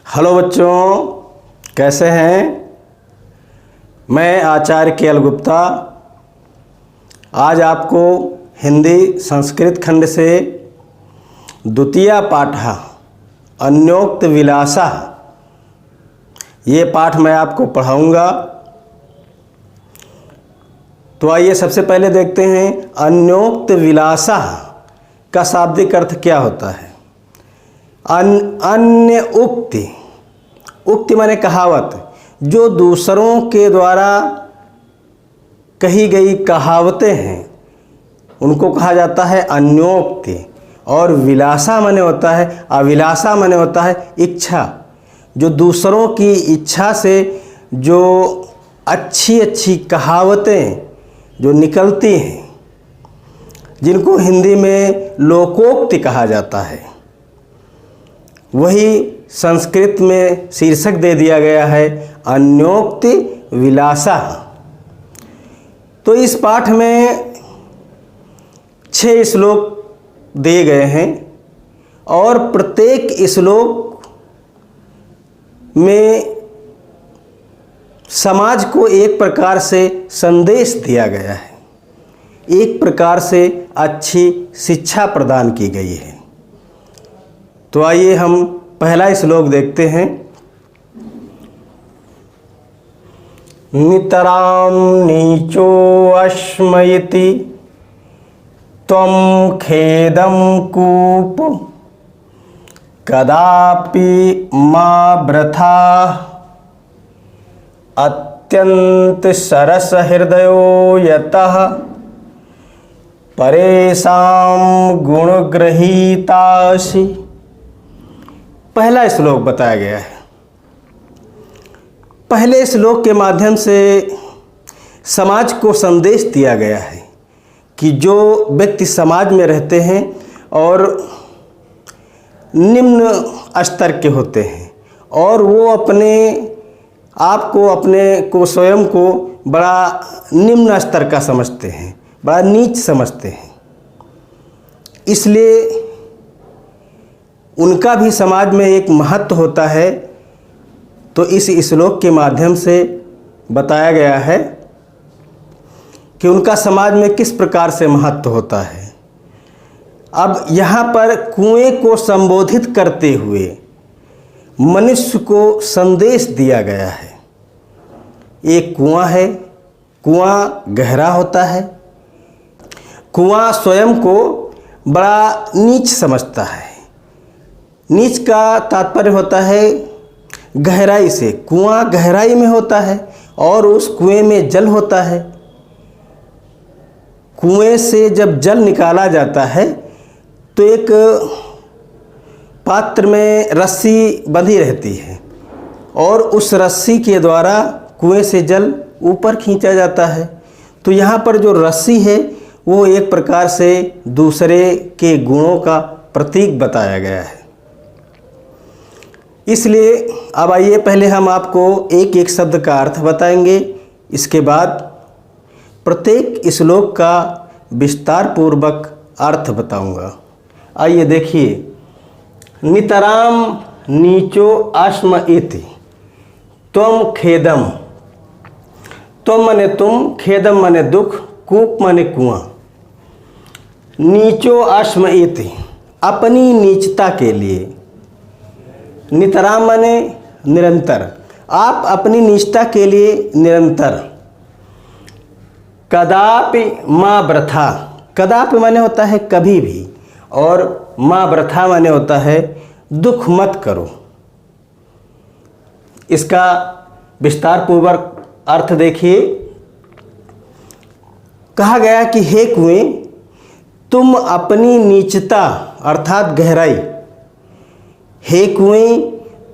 Hello बच्चों, कैसे हैं। मैं आचार्य के.एल. गुप्ता आज आपको हिंदी संस्कृत खंड से द्वितीय पाठ अन्योक्त विलासा ये पाठ मैं आपको पढ़ाऊंगा। तो आइए सबसे पहले देखते हैं अन्योक्त विलासा का शाब्दिक अर्थ क्या होता है। अन्य उक्ति, उक्ति माने कहावत, जो दूसरों के द्वारा कही गई कहावतें हैं उनको कहा जाता है अन्योक्ति। और विलासा माने होता है, अभिलाषा माने होता है इच्छा, जो दूसरों की इच्छा से जो अच्छी अच्छी कहावतें जो निकलती हैं, जिनको हिंदी में लोकोक्ति कहा जाता है, वही संस्कृत में शीर्षक दे दिया गया है अन्योक्ति विलासा। तो इस पाठ में 6 श्लोक दिए गए हैं और प्रत्येक श्लोक में समाज को एक प्रकार से संदेश दिया गया है, एक प्रकार से अच्छी शिक्षा प्रदान की गई है। तो आइए हम पहला श्लोक देखते हैं। नितराम नीचो अश्मयति त्वं खेदं कूप कदापि मा वृथा अत्यंत सरस हृदयो यतः परेशान गुणग्रहीतासि। पहला श्लोक बताया गया है। पहले श्लोक के माध्यम से समाज को संदेश दिया गया है कि जो व्यक्ति समाज में रहते हैं और निम्न स्तर के होते हैं और वो अपने आप को, अपने को, स्वयं को बड़ा निम्न स्तर का समझते हैं, बड़ा नीच समझते हैं, इसलिए उनका भी समाज में एक महत्व होता है। तो इस श्लोक के माध्यम से बताया गया है कि उनका समाज में किस प्रकार से महत्व होता है। अब यहाँ पर कुएं को संबोधित करते हुए मनुष्य को संदेश दिया गया है। एक कुआं है, कुआं गहरा होता है, कुआं स्वयं को बड़ा नीच समझता है। नीच का तात्पर्य होता है गहराई से, कुआं गहराई में होता है और उस कुएं में जल होता है। कुएं से जब जल निकाला जाता है तो एक पात्र में रस्सी बंधी रहती है और उस रस्सी के द्वारा कुएं से जल ऊपर खींचा जाता है। तो यहाँ पर जो रस्सी है वो एक प्रकार से दूसरे के गुणों का प्रतीक बताया गया है। इसलिए अब आइए पहले हम आपको एक एक शब्द का अर्थ बताएंगे, इसके बाद प्रत्येक श्लोक का विस्तार पूर्वक अर्थ बताऊंगा। आइए देखिए। नितराम नीचो अश्म इति त्वं खेदम, त्वं माने तुम, खेदम माने दुख, कूप माने कुआं। नीचो अश्म इति अपनी नीचता के लिए, नितराम माने निरंतर, आप अपनी निष्ठा के लिए निरंतर। कदापि मा वृथा, कदापि माने होता है कभी भी, और मा वृथा माने होता है दुख मत करो। इसका विस्तार पूर्वक अर्थ देखिए। कहा गया कि हे कुएं, तुम अपनी नीचता अर्थात गहराई, हे कुएं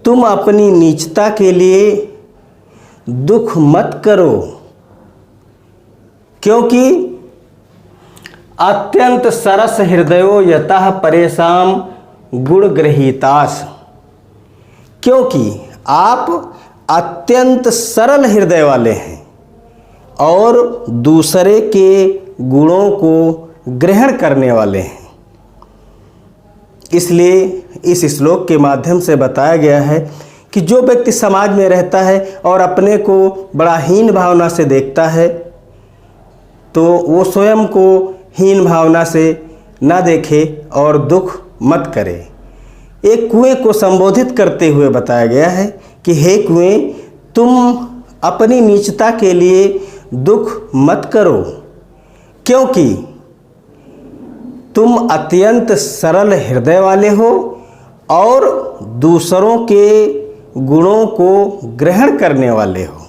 तुम अपनी नीचता के लिए दुख मत करो, क्योंकि अत्यंत सरस हृदयो यतः परेशान गुणग्रहीतास, क्योंकि आप अत्यंत सरल हृदय वाले हैं और दूसरे के गुणों को ग्रहण करने वाले हैं। इसलिए इस श्लोक के माध्यम से बताया गया है कि जो व्यक्ति समाज में रहता है और अपने को बड़ा हीन भावना से देखता है तो वो स्वयं को हीन भावना से ना देखे और दुख मत करे। एक कुएं को संबोधित करते हुए बताया गया है कि हे कुएं, तुम अपनी नीचता के लिए दुख मत करो, क्योंकि तुम अत्यंत सरल हृदय वाले हो और दूसरों के गुणों को ग्रहण करने वाले हो।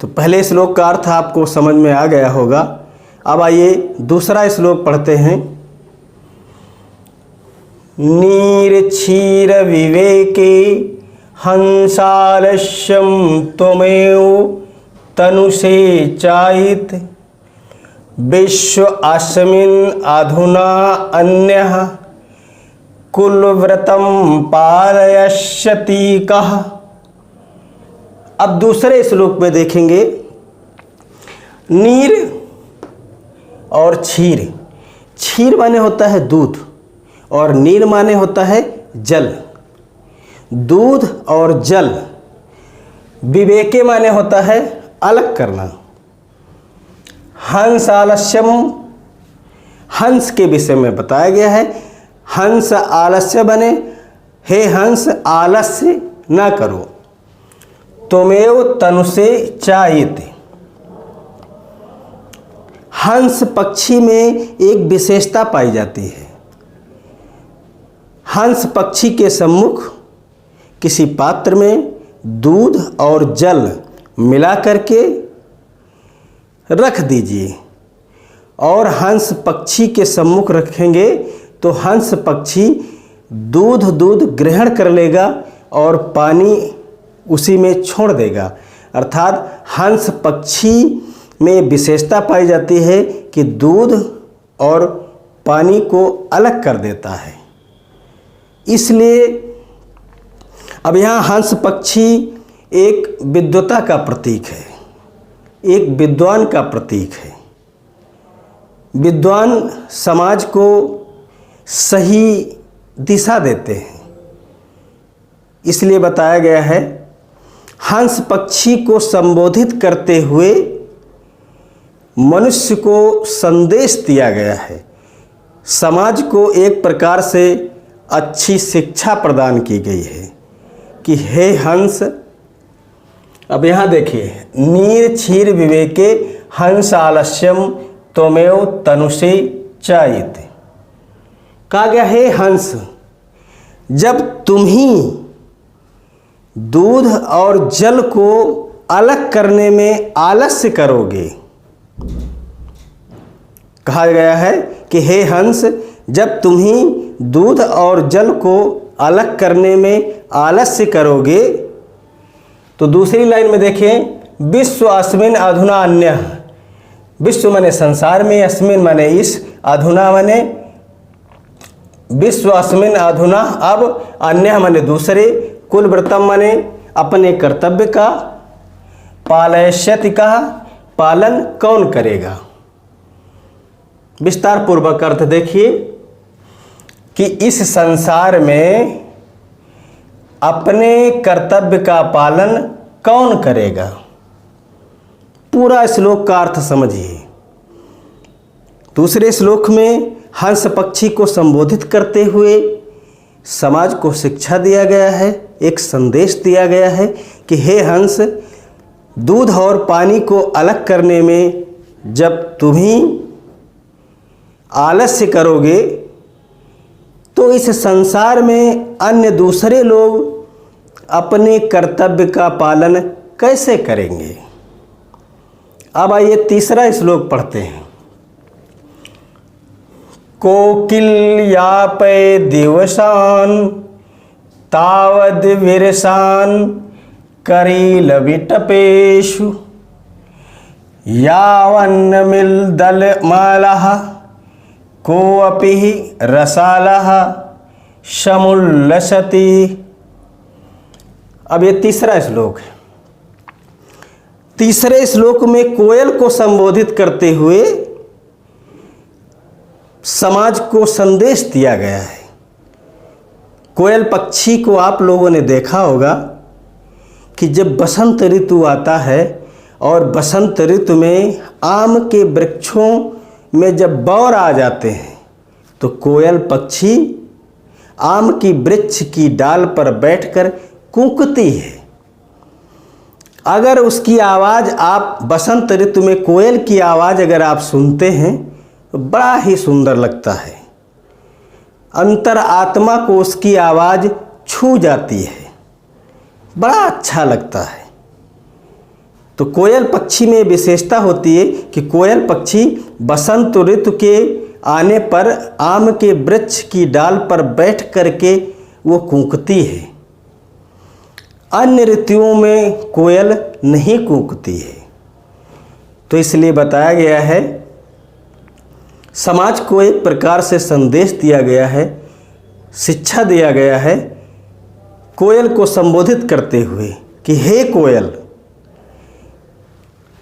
तो पहले श्लोक का अर्थ आपको समझ में आ गया होगा। अब आइए दूसरा श्लोक पढ़ते हैं। नीर क्षीर विवेके हंसालस्यम त्वमेव तनुषे चायित विश्व अस्मिन् अधुना अन्यः कुलव्रतं पालयष्यति कः। अब दूसरे श्लोक में देखेंगे, नीर और क्षीर। क्षीर माने होता है दूध और नीर माने होता है जल। दूध और जल, विवेके माने होता है अलग करना। हंस आलस्यम, हंस के विषय में बताया गया है। हंस आलस्य बने, हे हंस आलस्य ना करो। त्वमेव तनुषे चायित। हंस पक्षी में एक विशेषता पाई जाती है। हंस पक्षी के सम्मुख किसी पात्र में दूध और जल मिला करके रख दीजिए और हंस पक्षी के सम्मुख रखेंगे तो हंस पक्षी दूध ग्रहण कर लेगा और पानी उसी में छोड़ देगा। अर्थात हंस पक्षी में विशेषता पाई जाती है कि दूध और पानी को अलग कर देता है। इसलिए अब यहाँ हंस पक्षी एक विद्वता का प्रतीक है, एक विद्वान का प्रतीक है। विद्वान समाज को सही दिशा देते हैं, इसलिए बताया गया है। हंस पक्षी को संबोधित करते हुए मनुष्य को संदेश दिया गया है। समाज को एक प्रकार से अच्छी शिक्षा प्रदान की गई है कि हे हंस, अब यहाँ देखिए, नीर क्षीर विवेके हंस आलस्यम त्वमेव तनुषे चायित। कहा गया हे हंस, जब तुम ही दूध और जल को अलग करने में आलस्य करोगे, कहा गया है कि हे हंस, जब तुम ही दूध और जल को अलग करने में आलस्य करोगे, तो दूसरी लाइन में देखें, विश्व अस्मिन् अधुना अन्यः। विश्व माने संसार में, अस्मिन् माने इस, अधुना माने विश्व अस्मिन् अधुना अब, अन्यः माने दूसरे, कुलव्रतम माने अपने कर्तव्य का, पालयष्यति का पालन कौन करेगा। विस्तार पूर्वक अर्थ देखिए कि इस संसार में अपने कर्तव्य का पालन कौन करेगा। पूरा श्लोक का अर्थ समझिए। दूसरे श्लोक में हंस पक्षी को संबोधित करते हुए समाज को शिक्षा दिया गया है, एक संदेश दिया गया है कि हे हंस, दूध और पानी को अलग करने में जब तुम ही आलस्य करोगे तो इस संसार में अन्य दूसरे लोग अपने कर्तव्य का पालन कैसे करेंगे। अब आइए तीसरा श्लोक पढ़ते हैं। कोकिल्यापै दिवसान तावद विरसान करीलविटपेषु यावन्न मिलदलमालः कोऽपि रसालः समुल्लसति। अब ये तीसरा श्लोक है। तीसरे श्लोक में कोयल को संबोधित करते हुए समाज को संदेश दिया गया है। कोयल पक्षी को आप लोगों ने देखा होगा कि जब बसंत ऋतु आता है और बसंत ऋतु में आम के वृक्षों में जब बौर आ जाते हैं तो कोयल पक्षी आम की वृक्ष की डाल पर बैठकर कूकती है। अगर उसकी आवाज़ आप बसंत ऋतु में कोयल की आवाज़ अगर आप सुनते हैं तो बड़ा ही सुंदर लगता है, अंतर आत्मा को उसकी आवाज़ छू जाती है, बड़ा अच्छा लगता है। तो कोयल पक्षी में विशेषता होती है कि कोयल पक्षी बसंत ऋतु के आने पर आम के वृक्ष की डाल पर बैठ करके वो कूकती है। अन्य ऋतुओं में कोयल नहीं कूकती है। तो इसलिए बताया गया है, समाज को एक प्रकार से संदेश दिया गया है, शिक्षा दिया गया है कोयल को संबोधित करते हुए कि हे कोयल।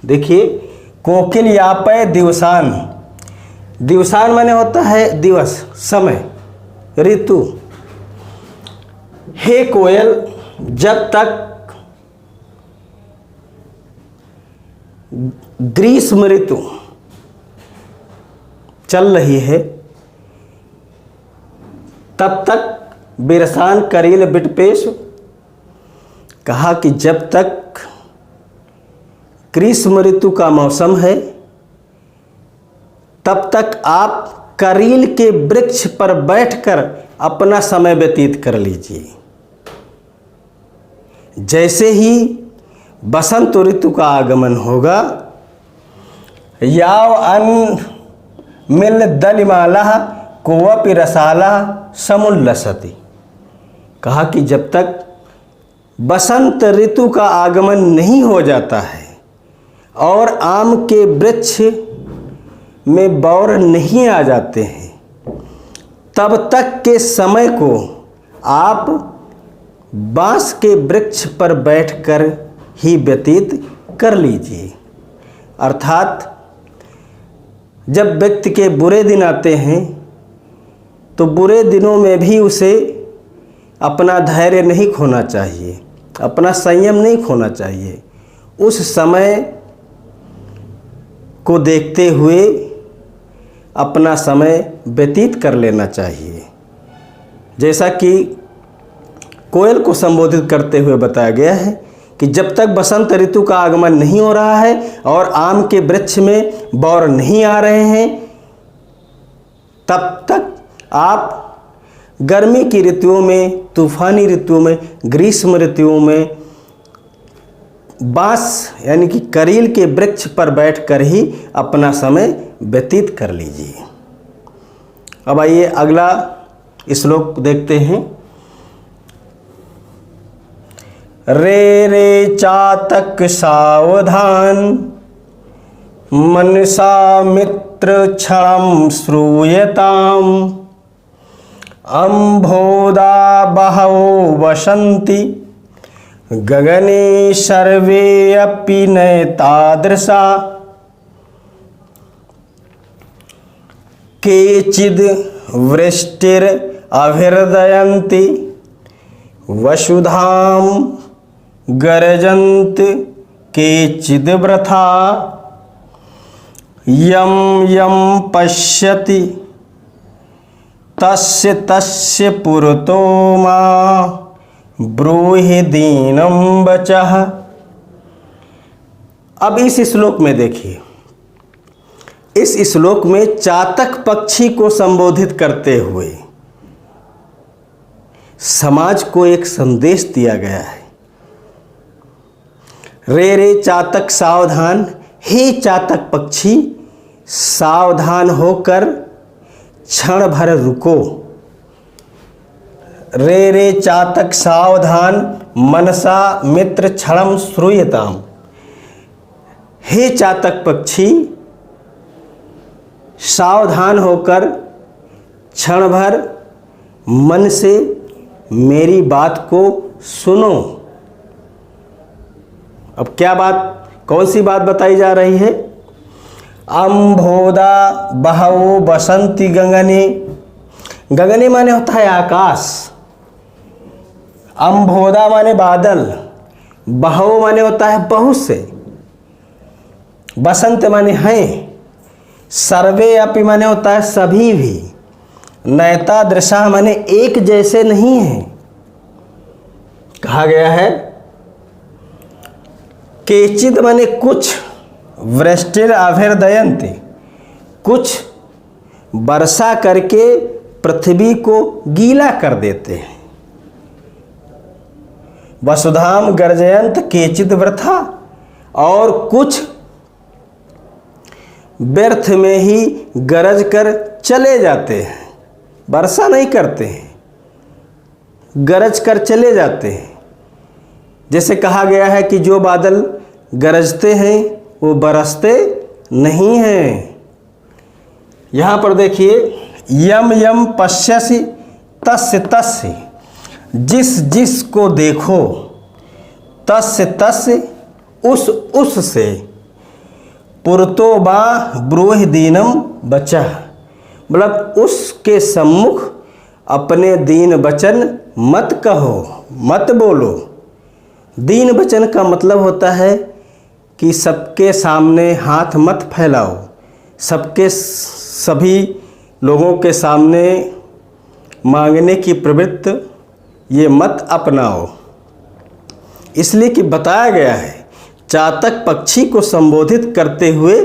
देखिए, कोकिल यापय दिवसान, दिवसान माने होता है दिवस, समय, ऋतु। हे कोयल, जब तक ग्रीष्म ऋतु चल रही है तब तक बिरसान करील बिटपेश, कहा कि जब तक ग्रीष्म ऋतु का मौसम है तब तक आप करील के वृक्ष पर बैठकर अपना समय व्यतीत कर लीजिए। जैसे ही बसंत ऋतु का आगमन होगा, याव अन मिल दलिमाला कोवपि रसाला समुल्लसति, कहा कि जब तक बसंत ऋतु का आगमन नहीं हो जाता है और आम के वृक्ष में बौर नहीं आ जाते हैं, तब तक के समय को आप बांस के वृक्ष पर बैठकर ही व्यतीत कर लीजिए। अर्थात जब व्यक्ति के बुरे दिन आते हैं तो बुरे दिनों में भी उसे अपना धैर्य नहीं खोना चाहिए, अपना संयम नहीं खोना चाहिए। उस समय को देखते हुए अपना समय व्यतीत कर लेना चाहिए। जैसा कि कोयल को संबोधित करते हुए बताया गया है कि जब तक बसंत ऋतु का आगमन नहीं हो रहा है और आम के वृक्ष में बौर नहीं आ रहे हैं, तब तक आप गर्मी की ऋतुओं में, तूफानी ऋतुओं में, ग्रीष्म ऋतुओं में बांस यानी कि करील के वृक्ष पर बैठकर ही अपना समय व्यतीत कर लीजिए। अब आइए अगला श्लोक देखते हैं। रे रे चातक सावधान मनसा मित्र क्षणं श्रूयताम अम्भोदा बहवो वसन्ति गगने सर्वे अपि नैतादृशा केचिद् वृष्टिर अभिर्दयन्ति वसुधाम गर्जन्त केचिद् वृथा यम यम पश्यति तस्य तस्य पुरतो मा ब्रूहि दीनं वचः। अब इस श्लोक में देखिए, इस श्लोक में चातक पक्षी को संबोधित करते हुए समाज को एक संदेश दिया गया है। रे रे चातक सावधान, हे चातक पक्षी सावधान होकर क्षण भर रुको। रे रे चातक सावधान मनसा मित्र क्षणम श्रूयताम, हे चातक पक्षी सावधान होकर क्षण भर मन से मेरी बात को सुनो। अब क्या बात, कौन सी बात बताई जा रही है? अम्भोदा बहवो बसंती गगने, गगने माने होता है आकाश, अम्भोदा माने बादल, बहवो माने होता है बहुत से, बसंत माने हैं, सर्वे अपि माने होता है सभी भी, नयता दृशा माने एक जैसे नहीं है। कहा गया है केचिद माने कुछ, वृष्टिर अभिर्दयन्ति, कुछ वर्षा करके पृथ्वी को गीला कर देते हैं। वसुधाम गर्जयंत केचिद वृथा, और कुछ व्यर्थ में ही गरज कर चले जाते हैं, वर्षा नहीं करते हैं, गरज कर चले जाते हैं। जैसे कहा गया है कि जो बादल गरजते हैं वो बरसते नहीं हैं। यहाँ पर देखिए, यम यम पश्यसि तस्य तस्य, जिस जिस को देखो, तस्य तस्य उस से, पुरतो बा ब्रूहि दीनम बचा, मतलब उसके सम्मुख अपने दीन वचन मत कहो, मत बोलो। दीन वचन का मतलब होता है कि सबके सामने हाथ मत फैलाओ, सबके सभी लोगों के सामने मांगने की प्रवृत्ति ये मत अपनाओ। इसलिए कि बताया गया है, चातक पक्षी को संबोधित करते हुए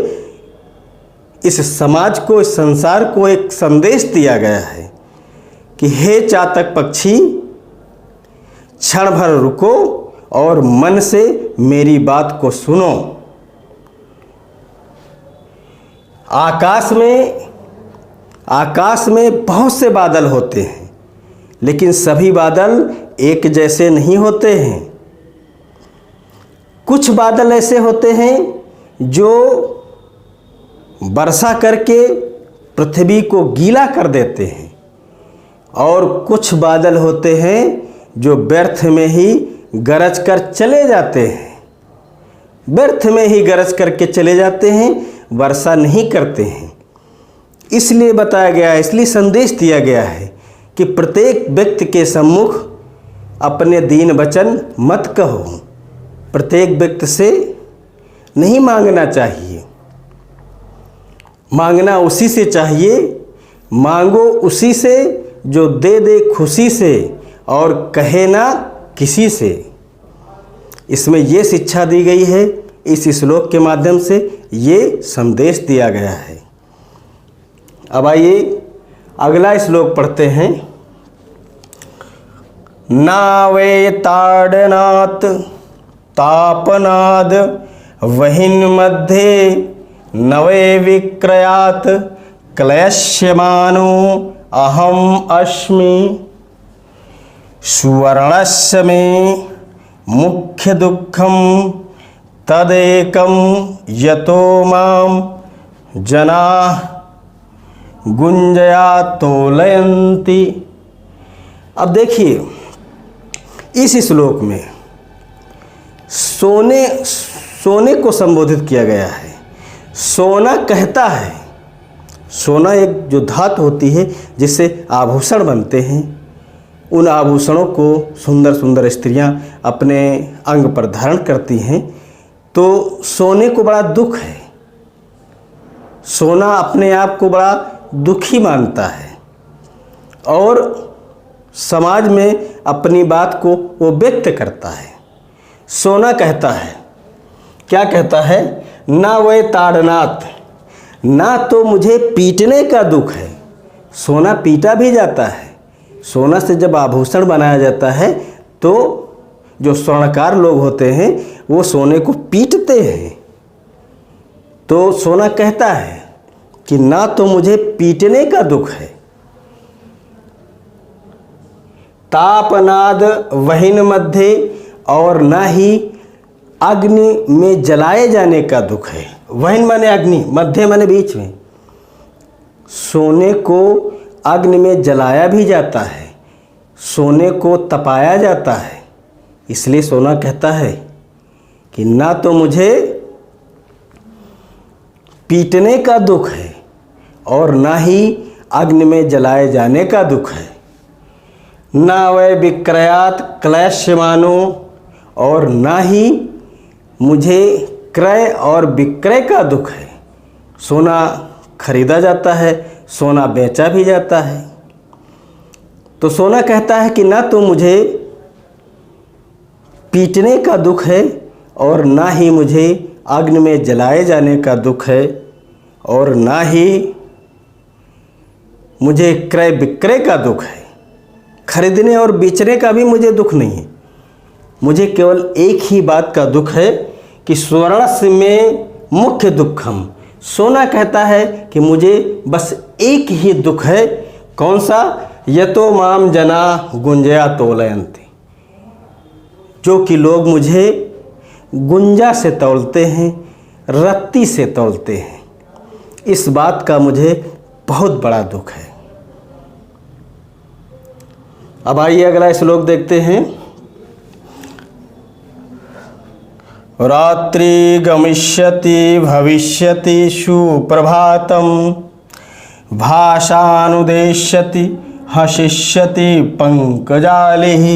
इस समाज को, इस संसार को एक संदेश दिया गया है कि हे चातक पक्षी, क्षण भर रुको और मन से मेरी बात को सुनो। आकाश में बहुत से बादल होते हैं, लेकिन सभी बादल एक जैसे नहीं होते हैं। कुछ बादल ऐसे होते हैं जो वर्षा करके पृथ्वी को गीला कर देते हैं, और कुछ बादल होते हैं जो व्यर्थ में ही गरज कर चले जाते हैं, व्यर्थ में ही गरज करके चले जाते हैं, वर्षा नहीं करते हैं। इसलिए बताया गया है, इसलिए संदेश दिया गया है कि प्रत्येक व्यक्ति के सम्मुख अपने दीन वचन मत कहो। प्रत्येक व्यक्ति से नहीं मांगना चाहिए, मांगना उसी से चाहिए, मांगो उसी से जो दे दे खुशी से, और कहे ना किसी से। इसमें ये शिक्षा दी गई है, इस श्लोक के माध्यम से ये संदेश दिया गया है। अब आइए अगला श्लोक पढ़ते हैं। नावे ताड़नात् तापनाद वहिन मध्ये नवे विक्रयात् क्लेश्यमानो अहम अस्मि सुवर्णस्य मे मुख्य दुःखम तदेकम यतो माम जनाः गुंजया तोलयन्ति। अब देखिए, इस श्लोक में सोने को संबोधित किया गया है। सोना कहता है, सोना एक जो धातु होती है जिससे आभूषण बनते हैं, उन आभूषणों को सुंदर सुंदर स्त्रियां अपने अंग पर धारण करती हैं, तो सोने को बड़ा दुख है। सोना अपने आप को बड़ा दुखी मानता है और समाज में अपनी बात को वो व्यक्त करता है। सोना कहता है, क्या कहता है? ना वे ताड़नाथ, ना तो मुझे पीटने का दुख है। सोना पीटा भी जाता है। सोना से जब आभूषण बनाया जाता है तो जो स्वर्णकार लोग होते हैं वो सोने को पीटते हैं। तो सोना कहता है कि ना तो मुझे पीटने का दुख है, तापनाद वहिन मध्य, और ना ही अग्नि में जलाए जाने का दुख है। वहिन माने अग्नि, मध्य माने बीच में। सोने को अग्नि में जलाया भी जाता है, सोने को तपाया जाता है। इसलिए सोना कहता है कि ना तो मुझे पीटने का दुख है और ना ही अग्नि में जलाए जाने का दुख है। ना वै विक्रयात क्लेश्यमानो, और ना ही मुझे क्रय और विक्रय का दुख है। सोना खरीदा जाता है, सोना बेचा भी जाता है। तो सोना कहता है कि ना तो मुझे पीटने का दुख है और ना ही मुझे अग्नि में जलाए जाने का दुख है, और ना ही मुझे क्रय विक्रय का दुख है। खरीदने और बेचने का भी मुझे दुख नहीं है। मुझे केवल एक ही बात का दुख है कि स्वर्णस्य में मुख्य दुखम। सोना कहता है कि मुझे बस एक ही दुख है। कौन सा? यतो माम जना गुंजया तोलयन्ति, जो कि लोग मुझे गुंजा से तौलते हैं, रत्ती से तौलते हैं। इस बात का मुझे बहुत बड़ा दुख है। अब आइए अगला श्लोक देखते हैं। रात्रि गमिष्यति भविष्यति सुप्रभातम, भाषानुदेश्यति हसिष्यति पंकजालिः,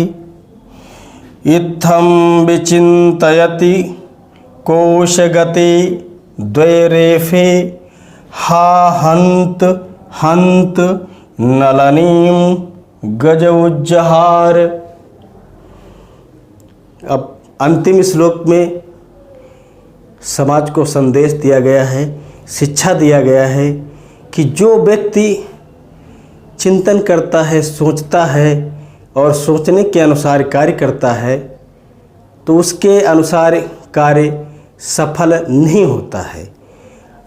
इत्थं विचिन्तयति कोशगति द्वैरेफे, हा हन्त हन्त नलनीं गजउज्जहार। अब अंतिम श्लोक में समाज को संदेश दिया गया है, शिक्षा दिया गया है कि जो व्यक्ति चिंतन करता है, सोचता है और सोचने के अनुसार कार्य करता है तो उसके अनुसार कार्य सफल नहीं होता है।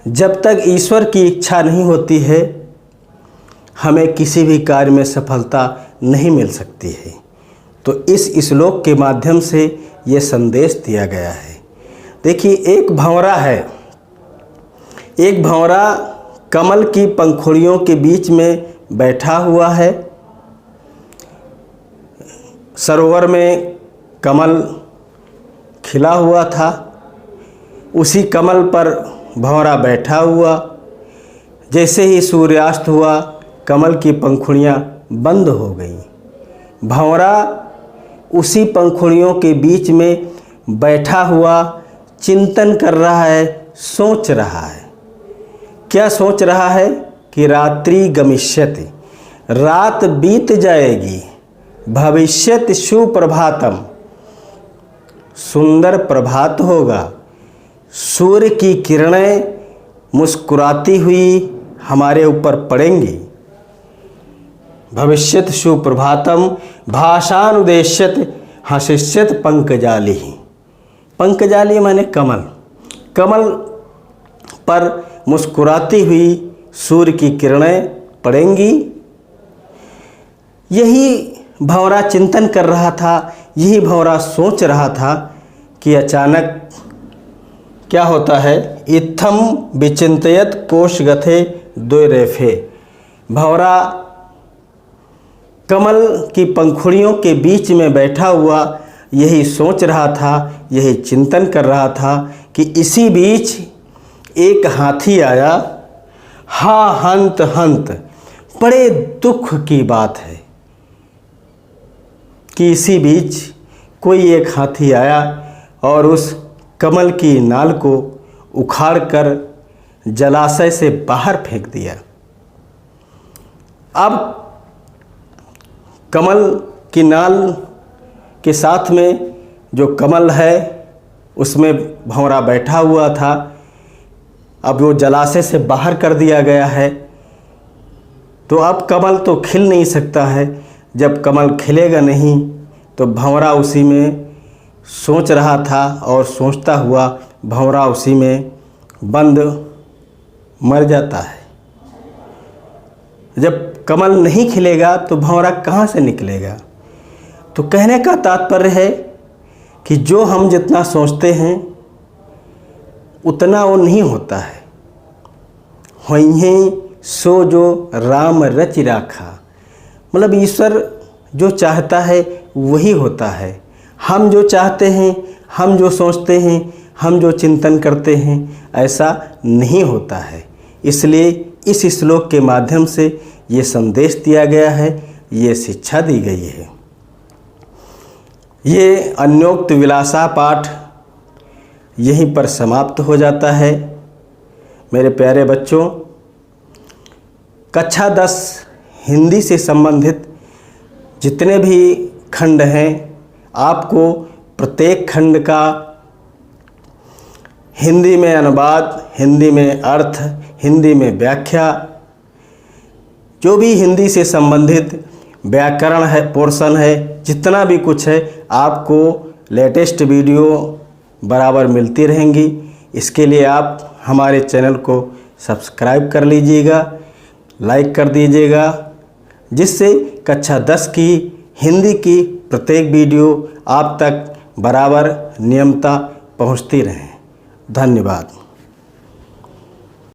जब तक ईश्वर की इच्छा नहीं होती है हमें किसी भी कार्य में सफलता नहीं मिल सकती है। तो इस श्लोक के माध्यम से ये संदेश दिया गया है। देखिए, एक भंवरा है। एक भंवरा कमल की पंखुड़ियों के बीच में बैठा हुआ है। सरोवर में कमल खिला हुआ था, उसी कमल पर भंवरा बैठा हुआ। जैसे ही सूर्यास्त हुआ कमल की पंखुड़ियाँ बंद हो गईं। भंवरा उसी पंखुड़ियों के बीच में बैठा हुआ चिंतन कर रहा है, सोच रहा है। क्या सोच रहा है? कि रात्रि गमिष्यति, रात बीत जाएगी, भविष्यति सुप्रभातम, सुंदर प्रभात होगा, सूर्य की किरणें मुस्कुराती हुई हमारे ऊपर पड़ेंगी। भविष्यत सुप्रभातम भाषानुदेश्यत हसिष्यत पंकजाली। पंकजाली माने कमल। कमल पर मुस्कुराती हुई सूर्य की किरणें पड़ेंगी। यही भंवरा चिंतन कर रहा था, यही भंवरा सोच रहा था कि अचानक क्या होता है? इत्थम विचिंतयत कोशगथे द्वैरेफे। भंवरा कमल की पंखुड़ियों के बीच में बैठा हुआ यही सोच रहा था, यही चिंतन कर रहा था कि इसी बीच एक हाथी आया। हा हंत हंत, बड़े दुख की बात है कि इसी बीच कोई एक हाथी आया और उस कमल की नाल को उखाड़कर जलाशय से बाहर फेंक दिया। अब कमल की नाल के साथ में जो कमल है उसमें भंवरा बैठा हुआ था। अब वो जलाशय से बाहर कर दिया गया है तो अब कमल तो खिल नहीं सकता है। जब कमल खिलेगा नहीं तो भंवरा उसी में सोच रहा था और सोचता हुआ भंवरा उसी में बंद मर जाता है। जब कमल नहीं खिलेगा तो भंवरा कहाँ से निकलेगा? तो कहने का तात्पर्य है कि जो हम जितना सोचते हैं उतना वो नहीं होता है। होइहें सो जो राम रच राखा, मतलब ईश्वर जो चाहता है वही होता है। हम जो चाहते हैं, हम जो सोचते हैं, हम जो चिंतन करते हैं, ऐसा नहीं होता है। इसलिए इस श्लोक के माध्यम से ये संदेश दिया गया है, ये शिक्षा दी गई है। ये अन्योक्त विलासा पाठ यहीं पर समाप्त हो जाता है। मेरे प्यारे बच्चों, कक्षा 10 हिंदी से संबंधित जितने भी खंड हैं, आपको प्रत्येक खंड का हिंदी में अनुवाद, हिंदी में अर्थ, हिंदी में व्याख्या, जो भी हिंदी से संबंधित व्याकरण है, पोर्शन है, जितना भी कुछ है, आपको लेटेस्ट वीडियो बराबर मिलती रहेंगी। इसके लिए आप हमारे चैनल को सब्सक्राइब कर लीजिएगा, लाइक कर दीजिएगा, जिससे कक्षा 10 की हिंदी की प्रत्येक वीडियो आप तक बराबर नियमता पहुंचती रहे। धन्यवाद।